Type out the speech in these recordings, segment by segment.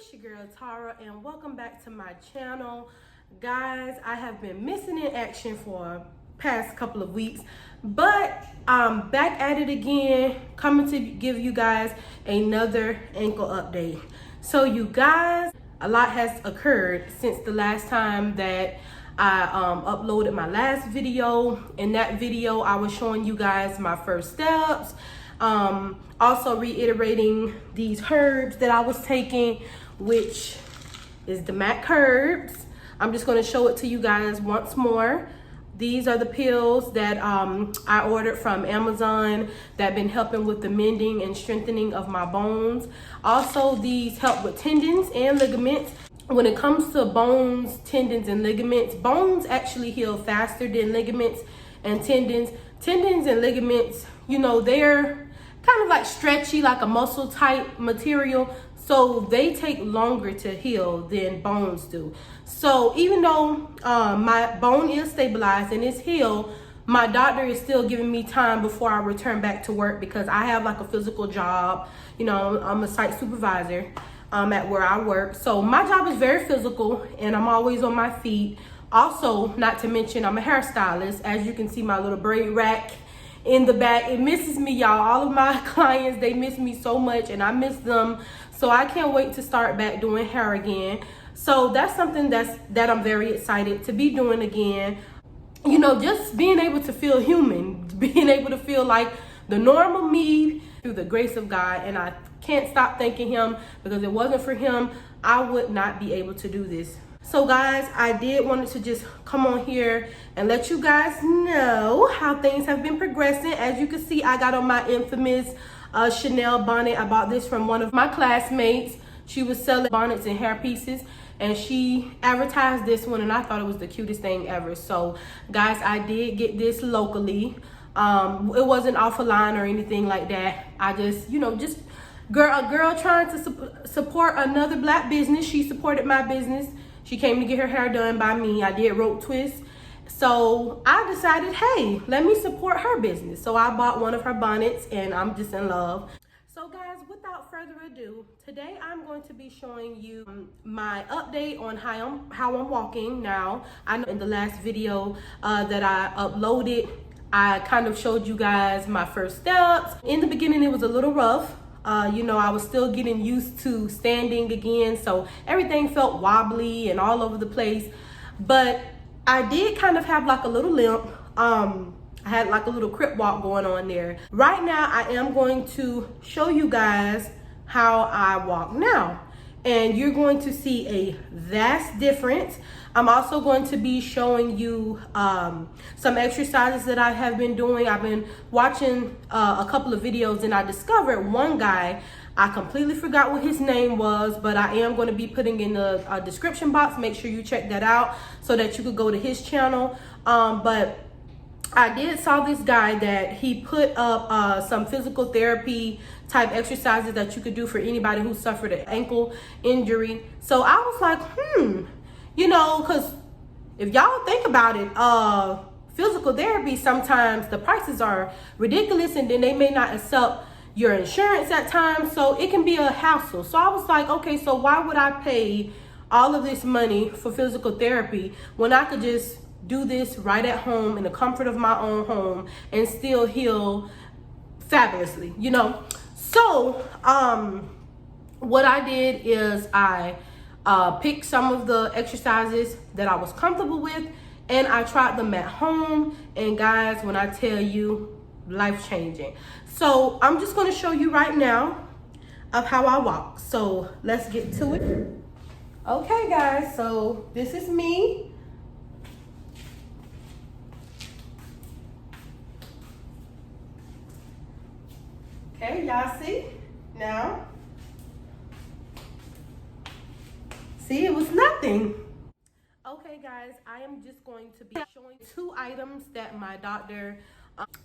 it's your girl Tara, and welcome back to my channel. Guys, I have been missing in action for past couple of weeks, but I'm back at it again, coming to give you guys another ankle update. So you guys, a lot has occurred since the last time that I uploaded my last video. In that video, I was showing you guys my first steps, also reiterating these herbs that I was taking, which is the MAC herbs. I'm just going to show it to you guys once more. These are the pills that I ordered from Amazon that been helping with the mending and strengthening of my bones. Also, these help with tendons and ligaments. When it comes to bones, tendons, and ligaments, bones actually heal faster than ligaments and tendons. Tendons and ligaments, you know, they're kind of like stretchy, like a muscle type material. So they take longer to heal than bones do. So even though my bone is stabilized and it's healed, my doctor is still giving me time before I return back to work because I have like a physical job. You know, I'm a site supervisor at where I work. So my job is very physical and I'm always on my feet. Also, not to mention, I'm a hairstylist. As you can see, my little braid rack in the back, it misses me, y'all. All of my clients, they miss me so much and I miss them. So I can't wait to start back doing hair again. So that's something that I'm very excited to be doing again. You know, just being able to feel human, being able to feel like the normal me through the grace of God. And I can't stop thanking him, because if it wasn't for him, I would not be able to do this. So guys, I did wanted to just come on here and let you guys know how things have been progressing. As you can see, I got on my infamous Chanel bonnet. I bought this from one of my classmates. She was selling bonnets and hair pieces, and she advertised this one, and I thought it was the cutest thing ever. So guys, I did get this locally. It wasn't off a line or anything like that. I just, you know, just a girl trying to support another black business. She supported my business. She came to get her hair done by me. I did rope twists. So I decided, hey, let me support her business. So I bought one of her bonnets and I'm just in love. So guys, without further ado, today I'm going to be showing you my update on how I'm walking now. I know in the last video that I uploaded, I kind of showed you guys my first steps. In the beginning, it was a little rough. You know, I was still getting used to standing again, so everything felt wobbly and all over the place. But I did kind of have like a little limp. I had like a little crip walk going on there. Right now, I am going to show you guys how I walk now. And you're going to see a vast difference. I'm also going to be showing you some exercises that I have been doing. I've been watching a couple of videos, and I discovered one guy. I completely forgot what his name was, but I am going to be putting in the description box. Make sure you check that out so that you could go to his channel. But I did saw this guy that he put up some physical therapy type exercises that you could do for anybody who suffered an ankle injury. So I was like, you know, because if y'all think about it, physical therapy, sometimes the prices are ridiculous, and then they may not accept your insurance at times, so it can be a hassle. So I was like, okay, so why would I pay all of this money for physical therapy when I could just do this right at home in the comfort of my own home and still heal fabulously, you know? So what I did is I picked some of the exercises that I was comfortable with, and I tried them at home. And guys, when I tell you, life changing. So I'm just going to show you right now of how I walk. So let's get to it. Okay guys, so this is me. Okay, y'all see? Now, see, it was nothing. Okay guys, I am just going to be showing 2 items that my doctor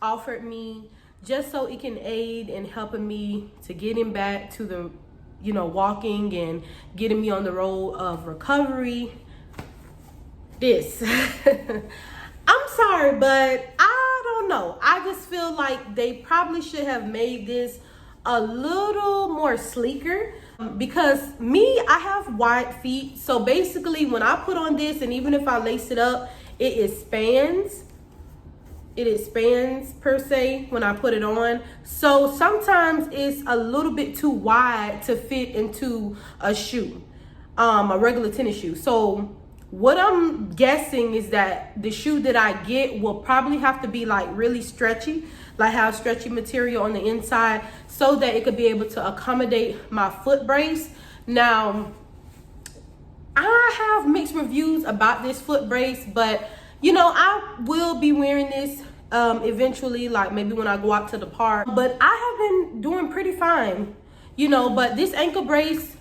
offered me, just so it can aid in helping me to getting back to the, you know, walking and getting me on the road of recovery. This. I'm sorry, but I don't know. I just feel like they probably should have made this a little more sleeker. Because me, I have wide feet. So basically when I put on this, and even if I lace it up, it expands. It expands per se when I put it on. So sometimes it's a little bit too wide to fit into a shoe, a regular tennis shoe. So what I'm guessing is that the shoe that I get will probably have to be like really stretchy, like have stretchy material on the inside so that it could be able to accommodate my foot brace. Now, I have mixed reviews about this foot brace, but you know, I will be wearing this eventually, like maybe when I go out to the park. But I have been doing pretty fine, you know, but this ankle brace,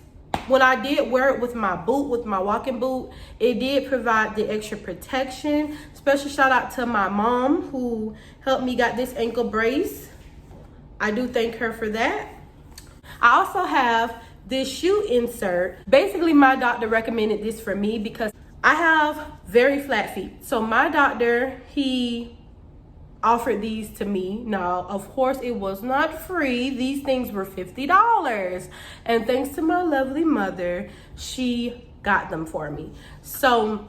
when I did wear it with my boot, with my walking boot, it did provide the extra protection. Special shout out to my mom who helped me got this ankle brace. I do thank her for that. I also have this shoe insert. Basically, my doctor recommended this for me because I have very flat feet. So my doctor, he offered these to me. Now, of course, it was not free. These things were $50. And thanks to my lovely mother, she got them for me. So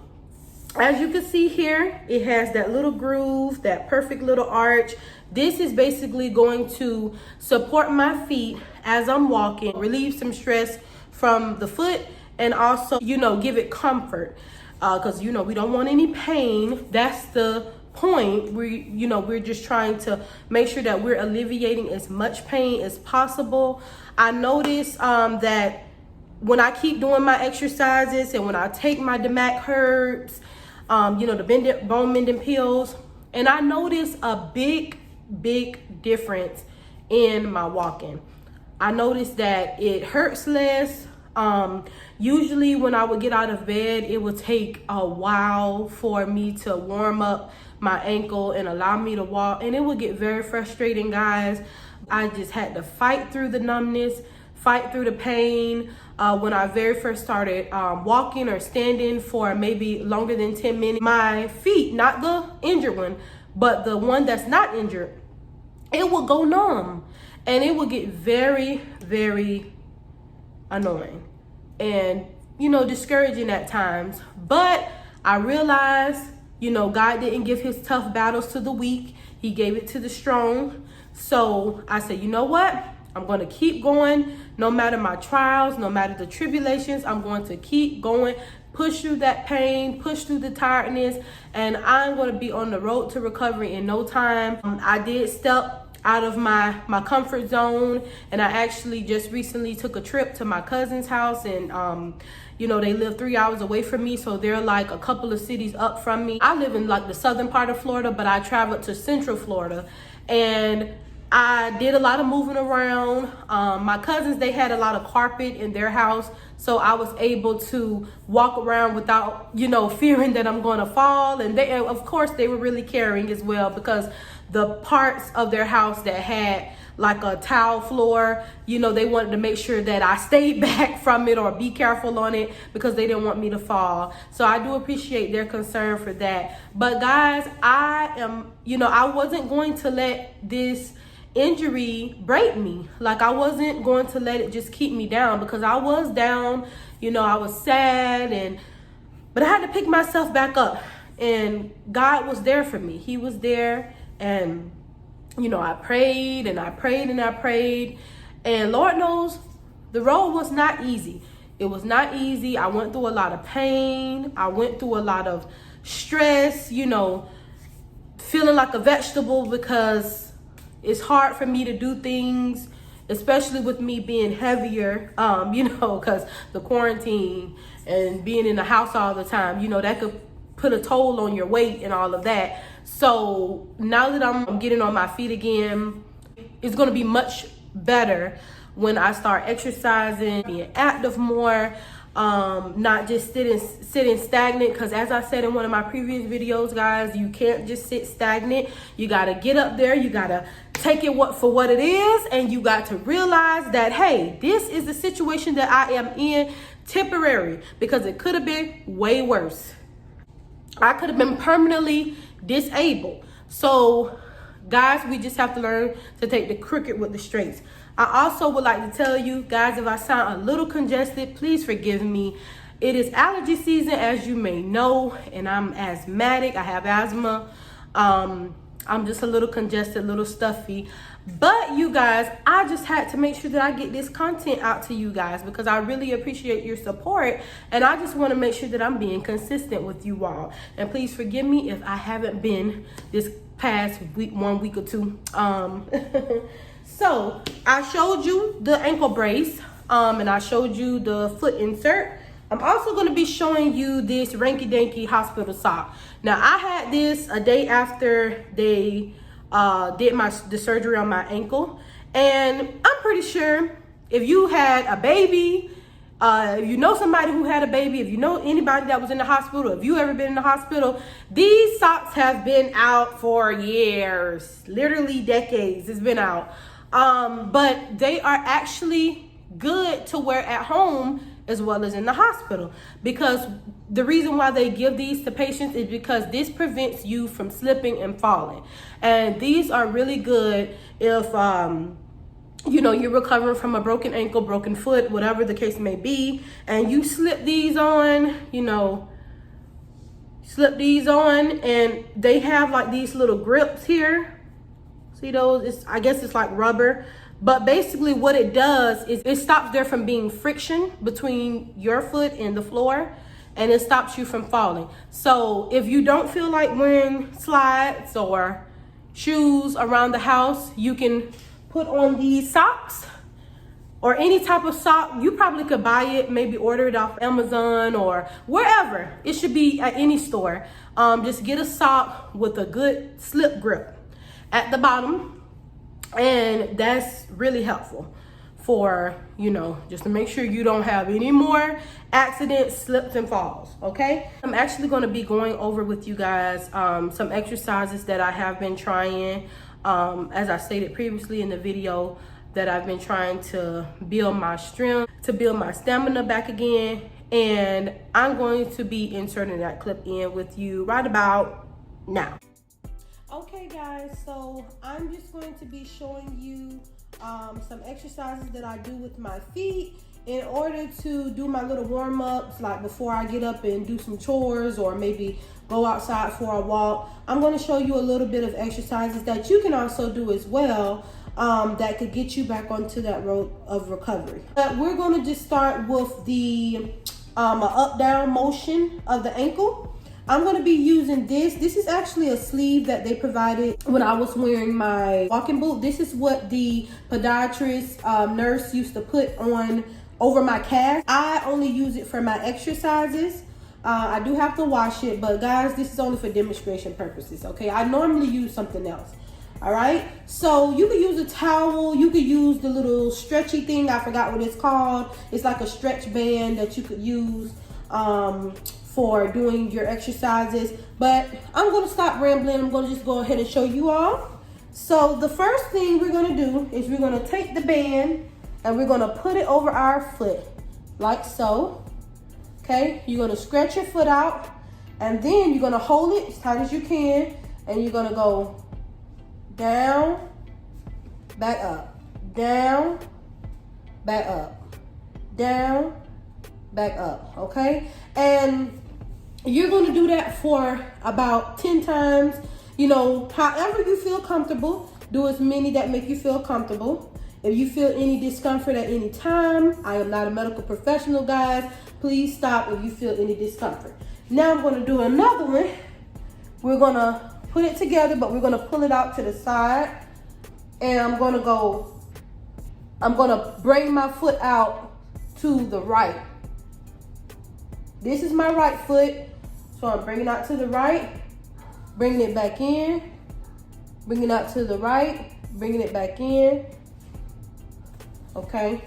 as you can see here, it has that little groove, that perfect little arch. This is basically going to support my feet as I'm walking, relieve some stress from the foot, and also, you know, give it comfort. Because, you know, we don't want any pain. That's the point. We're just trying to make sure that we're alleviating as much pain as possible. I notice that when I keep doing my exercises and when I take my DMAC herbs, you know, the bone mending pills, and I notice a big difference in my walking. I noticed that it hurts less. Usually when I would get out of bed, it would take a while for me to warm up my ankle and allow me to walk, and it would get very frustrating, guys. I just had to fight through the numbness, fight through the pain. When I very first started walking or standing for maybe longer than 10 minutes, my feet, not the injured one, but the one that's not injured, it will go numb, and it will get very annoying and, you know, discouraging at times. But I realized, you know, God didn't give his tough battles to the weak. He gave it to the strong. So I said, you know what? I'm going to keep going no matter my trials, no matter the tribulations. I'm going to keep going, push through that pain, push through the tiredness, and I'm going to be on the road to recovery in no time. I did step out of my comfort zone, and I actually just recently took a trip to my cousin's house, and you know, they live 3 hours away from me, so they're like a couple of cities up from me. I live in like the southern part of Florida, but I traveled to central Florida, and I did a lot of moving around. My cousins, they had a lot of carpet in their house, so I was able to walk around without, you know, fearing that I'm going to fall. And they, of course, they were really caring as well, because the parts of their house that had like a tile floor, you know, they wanted to make sure that I stayed back from it or be careful on it, because they didn't want me to fall. So I do appreciate their concern for that. But guys, I am, you know, I wasn't going to let this injury break me. Like, I wasn't going to let it just keep me down, because I was down, you know, I was sad, but I had to pick myself back up, and God was there for me. He was there, and you know, I prayed and I prayed and I prayed, and Lord knows the road was not easy. It was not easy. I went through a lot of pain. I went through a lot of stress, you know, feeling like a vegetable, because it's hard for me to do things, especially with me being heavier, you know, because the quarantine and being in the house all the time, you know, that could put a toll on your weight and all of that. So now that I'm getting on my feet again, it's going to be much better when I start exercising, being active more, not just sitting stagnant. Because as I said in one of my previous videos, guys, you can't just sit stagnant. You got to get up there. You got to take it for what it is, and you got to realize that, hey, this is the situation that I am in, temporary, because it could have been way worse. I could have been permanently disabled. So guys, we just have to learn to take the crooked with the straights. I also would like to tell you guys, if I sound a little congested, please forgive me. It is allergy season, as you may know, and I'm asthmatic. I have asthma. I'm just a little congested, a little stuffy. But you guys, I just had to make sure that I get this content out to you guys because I really appreciate your support. And I just want to make sure that I'm being consistent with you all. And please forgive me if I haven't been this past week, 1 week or two. So I showed you the ankle brace, and I showed you the foot insert. I'm also going to be showing you this Ranky Danky hospital sock. Now, I had this a day after they did the surgery on my ankle. And I'm pretty sure if you had a baby, if you know somebody who had a baby, if you know anybody that was in the hospital, if you ever been in the hospital, these socks have been out for years, literally decades. It's been out. But they are actually good to wear at home as well as in the hospital, because the reason why they give these to patients is because this prevents you from slipping and falling. And these are really good if you know, you're recovering from a broken ankle, broken foot, whatever the case may be, and you slip these on, you know, and they have like these little grips here. See those? I guess it's like rubber. But basically what it does is it stops there from being friction between your foot and the floor, and it stops you from falling. So if you don't feel like wearing slides or shoes around the house, you can put on these socks or any type of sock. You probably could buy it, maybe order it off Amazon or wherever. It should be at any store. Just get a sock with a good slip grip at the bottom. And that's really helpful for, you know, just to make sure you don't have any more accidents, slips and falls, okay? I'm actually going to be going over with you guys some exercises that I have been trying, as I stated previously in the video, that I've been trying to build my strength, to build my stamina back again. And I'm going to be inserting that clip in with you right about now. Okay guys, so I'm just going to be showing you some exercises that I do with my feet in order to do my little warm-ups, like before I get up and do some chores or maybe go outside for a walk. I'm going to show you a little bit of exercises that you can also do as well, that could get you back onto that road of recovery. But we're going to just start with the up-down motion of the ankle. I'm going to be using this. This is actually a sleeve that they provided when I was wearing my walking boot. This is what the podiatrist nurse used to put on over my cast. I only use it for my exercises. I do have to wash it, but guys, this is only for demonstration purposes, okay? I normally use something else, all right? So you could use a towel. You could use the little stretchy thing. I forgot what it's called. It's like a stretch band that you could use for doing your exercises. But I'm going to stop rambling. I'm going to just go ahead and show you all. So the first thing we're going to do is we're going to take the band and we're going to put it over our foot like so. Okay, you're going to stretch your foot out, and then you're going to hold it as tight as you can, and you're going to go down, back up, down, back up, down, back up. Okay, and you're going to do that for about 10 times. You know, however you feel comfortable. Do as many that make you feel comfortable. If you feel any discomfort at any time, I am not a medical professional, guys. Please stop if you feel any discomfort. Now I'm going to do another one. We're going to put it together, but we're going to pull it out to the side. And I'm going to bring my foot out to the right. This is my right foot. So I'm bringing it out to the right, bringing it back in, bringing it out to the right, bringing it back in. Okay.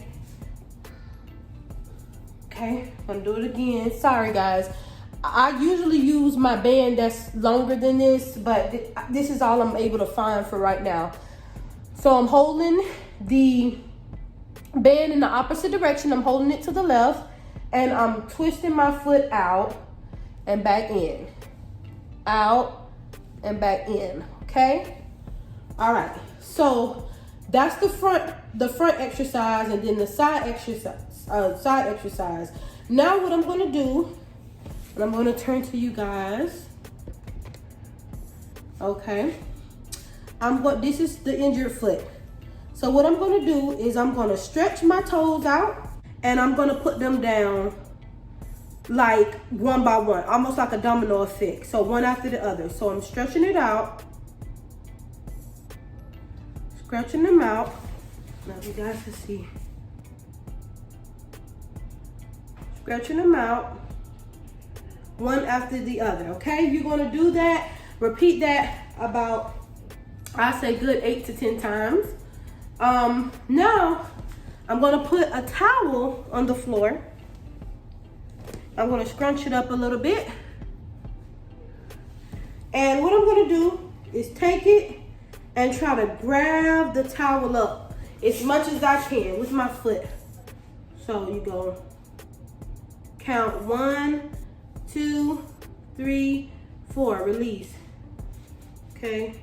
Okay, I'm gonna do it again. Sorry guys. I usually use my band that's longer than this, but this is all I'm able to find for right now. So I'm holding the band in the opposite direction. I'm holding it to the left, and I'm twisting my foot out and back in, out and back in. Okay. All right, so that's the front exercise, and then the side exercise. Now what I'm gonna do, and I'm gonna turn to you guys. Okay, this is the injured foot. So what I'm gonna do is I'm gonna stretch my toes out, and I'm gonna put them down like one by one, almost like a domino effect. So one after the other. So I'm stretching it out, stretching them out. Now you guys can see. Stretching them out, one after the other, okay? You're gonna do that, repeat that about, I say good 8 to 10 times. Now, I'm gonna put a towel on the floor. I'm gonna scrunch it up a little bit. And what I'm gonna do is take it and try to grab the towel up as much as I can with my foot. So you go, count 1, 2, 3, 4, release. Okay.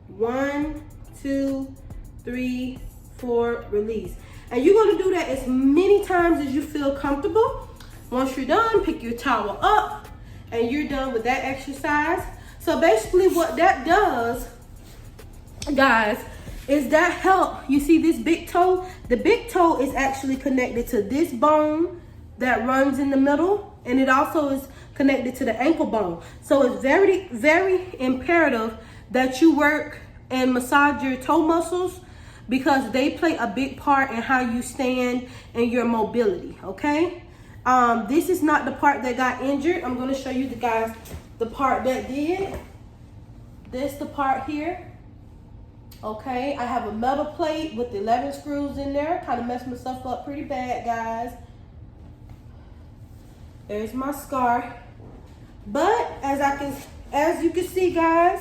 1, 2, 3, 4, release. And you're gonna do that as many times as you feel comfortable. Once you're done, pick your towel up and you're done with that exercise. So basically what that does, guys, is that help. You see this big toe? The big toe is actually connected to this bone that runs in the middle, and it also is connected to the ankle bone. So it's very, very imperative that you work and massage your toe muscles, because they play a big part in how you stand and your mobility, okay? This is not the part that got injured. I'm gonna show you the part that did. This the part here, okay? I have a metal plate with 11 screws in there. Kind of messed myself up pretty bad, guys. There's my scar. But as you can see, guys,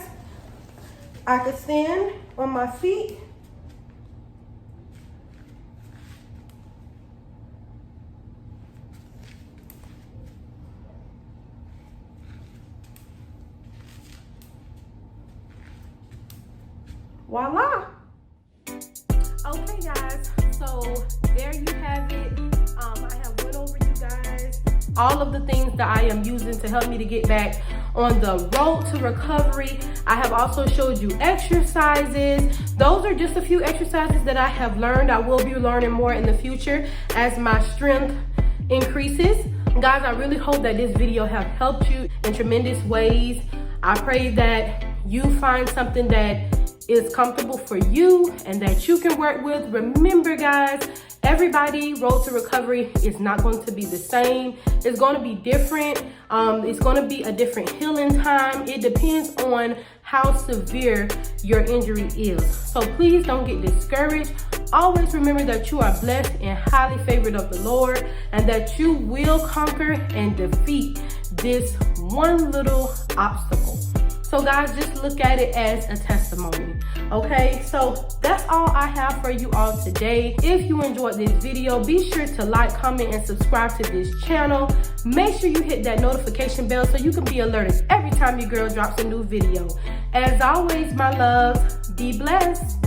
I can stand on my feet. Voila. Okay, guys, so there you have it. I have went over, you guys, all of the things that I am using to help me to get back on the road to recovery. I have also showed you exercises. Those are just a few exercises that I have learned. I will be learning more in the future as my strength increases. Guys, I really hope that this video have helped you in tremendous ways. I pray that you find something that is comfortable for you and that you can work with. Remember, guys, everybody road to recovery is not going to be the same. It's going to be different. It's going to be a different healing time. It depends on how severe your injury is. So please don't get discouraged. Always remember that you are blessed and highly favored of the Lord, and that you will conquer and defeat this one little obstacle. So guys, just look at it as a testimony, okay? So that's all I have for you all today. If you enjoyed this video, be sure to like, comment, and subscribe to this channel. Make sure you hit that notification bell so you can be alerted every time your girl drops a new video. As always, my loves, be blessed.